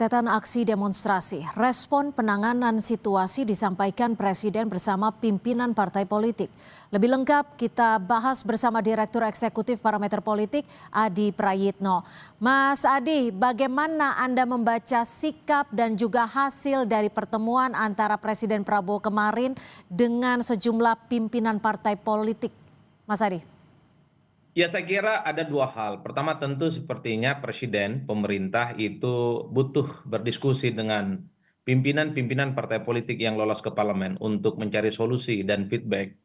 rentetan aksi demonstrasi, respon penanganan situasi disampaikan Presiden bersama pimpinan partai politik. Lebih lengkap kita bahas bersama Direktur Eksekutif Parameter Politik, Adi Prayitno. Mas Adi, bagaimana Anda membaca sikap dan juga hasil dari pertemuan antara Presiden Prabowo kemarin dengan sejumlah pimpinan partai politik? Mas Adi. Ya, saya kira ada dua hal. Pertama, tentu sepertinya presiden, pemerintah itu butuh berdiskusi dengan pimpinan-pimpinan partai politik yang lolos ke parlemen untuk mencari solusi dan feedback.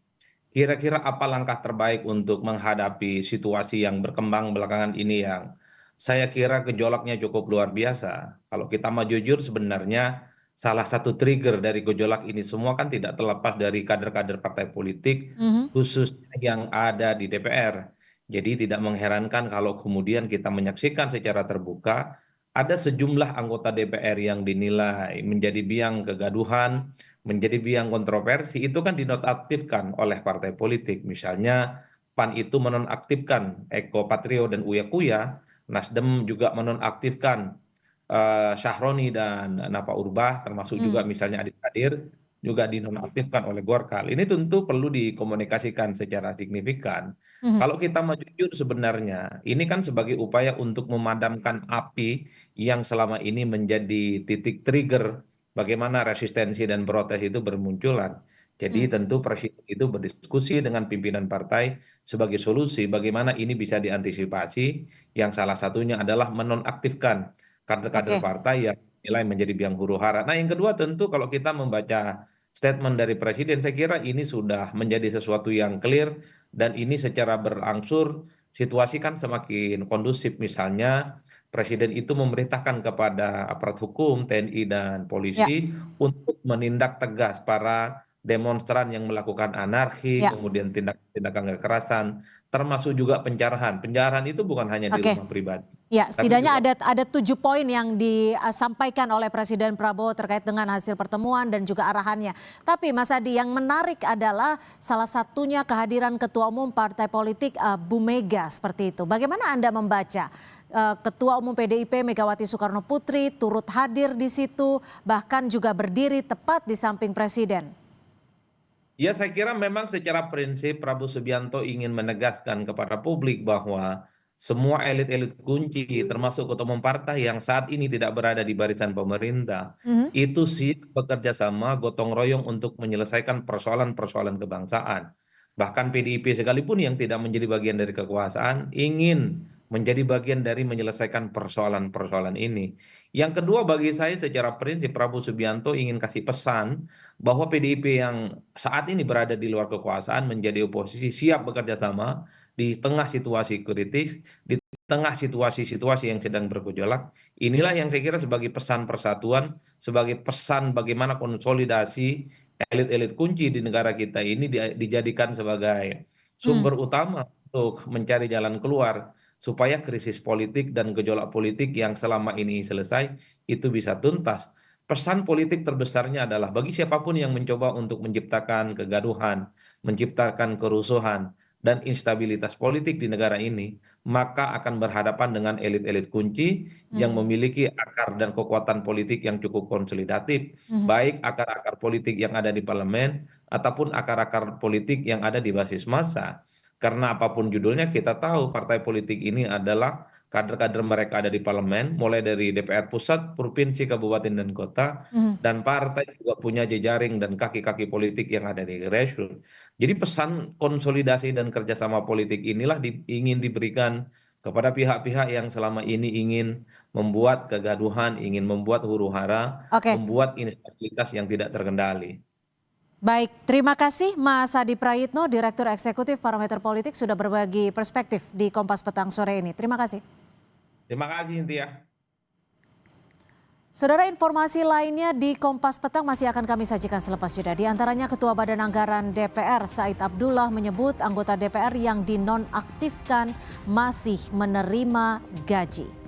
Kira-kira apa langkah terbaik untuk menghadapi situasi yang berkembang belakangan ini yang saya kira gejolaknya cukup luar biasa. Kalau kita mau jujur, sebenarnya salah satu trigger dari gejolak ini semua kan tidak terlepas dari kader-kader partai politik, khususnya yang ada di DPR. Jadi tidak mengherankan kalau kemudian kita menyaksikan secara terbuka ada sejumlah anggota DPR yang dinilai menjadi biang kegaduhan, menjadi biang kontroversi, itu kan dinonaktifkan oleh partai politik. Misalnya PAN itu menonaktifkan Eko Patrio dan Uya Kuya, Nasdem juga menonaktifkan Syahroni dan Napa Urbah, termasuk juga misalnya Adik Kadir, juga dinonaktifkan oleh Golkar. Ini tentu perlu dikomunikasikan secara signifikan. Kalau kita mau jujur sebenarnya, ini kan sebagai upaya untuk memadamkan api yang selama ini menjadi titik trigger bagaimana resistensi dan protes itu bermunculan. Jadi tentu presiden itu berdiskusi dengan pimpinan partai sebagai solusi bagaimana ini bisa diantisipasi, yang salah satunya adalah menonaktifkan kader-kader Oke, partai yang nilai menjadi biang huru hara. Nah, yang kedua tentu kalau kita membaca statement dari presiden, saya kira ini sudah menjadi sesuatu yang clear dan ini secara berangsur situasi kan semakin kondusif. Misalnya presiden itu memerintahkan kepada aparat hukum, TNI dan ya, polisi untuk menindak tegas para demonstran yang melakukan anarki, ya, kemudian tindakan kekerasan, termasuk juga penjarahan. Penjarahan itu bukan hanya di oke. rumah pribadi, Ya, tapi setidaknya juga ada 7 poin yang disampaikan oleh Presiden Prabowo terkait dengan hasil pertemuan dan juga arahannya. Tapi Mas Adi, yang menarik adalah salah satunya kehadiran Ketua Umum Partai Politik Bu Mega seperti itu. Bagaimana Anda membaca Ketua Umum PDIP Megawati Soekarno Putri turut hadir di situ, bahkan juga berdiri tepat di samping Presiden? ya, saya kira memang secara prinsip Prabowo Subianto ingin menegaskan kepada publik bahwa semua elit-elit kunci, termasuk ketua umum partai yang saat ini tidak berada di barisan pemerintah, Mhm. itu siap bekerja sama gotong royong untuk menyelesaikan persoalan-persoalan kebangsaan. Bahkan PDIP sekalipun yang tidak menjadi bagian dari kekuasaan, ingin menjadi bagian dari menyelesaikan persoalan-persoalan ini. Yang kedua, bagi saya secara prinsip Prabowo Subianto ingin kasih pesan bahwa PDIP yang saat ini berada di luar kekuasaan menjadi oposisi siap bekerja sama di tengah situasi kritis, di tengah situasi-situasi yang sedang bergejolak. Inilah yang saya kira sebagai pesan persatuan, sebagai pesan bagaimana konsolidasi elit-elit kunci di negara kita ini dijadikan sebagai Hmm. sumber utama untuk mencari jalan keluar supaya krisis politik dan gejolak politik yang selama ini selesai itu bisa tuntas. Pesan politik terbesarnya adalah bagi siapapun yang mencoba untuk menciptakan kegaduhan, menciptakan kerusuhan, dan instabilitas politik di negara ini, maka akan berhadapan dengan elit-elit kunci yang Hmm. memiliki akar dan kekuatan politik yang cukup konsolidatif, Mhm. baik akar-akar politik yang ada di parlemen ataupun akar-akar politik yang ada di basis massa. Karena apapun judulnya, kita tahu partai politik ini adalah kader-kader mereka ada di parlemen, mulai dari DPR pusat, provinsi, kabupaten, dan kota, Mhm. dan partai juga punya jejaring dan kaki-kaki politik yang ada di grassroots. Jadi pesan konsolidasi dan kerjasama politik inilah ingin diberikan kepada pihak-pihak yang selama ini ingin membuat kegaduhan, ingin membuat huru-hara, Oke. membuat instabilitas yang tidak terkendali. Baik, terima kasih Mas Adi Prayitno, Direktur Eksekutif Parameter Politik sudah berbagi perspektif di Kompas Petang sore ini. Terima kasih. Terima kasih, Intia. Saudara, informasi lainnya di Kompas Petang masih akan kami sajikan selepas jeda. Di antaranya Ketua Badan Anggaran DPR Said Abdullah menyebut anggota DPR yang dinonaktifkan masih menerima gaji.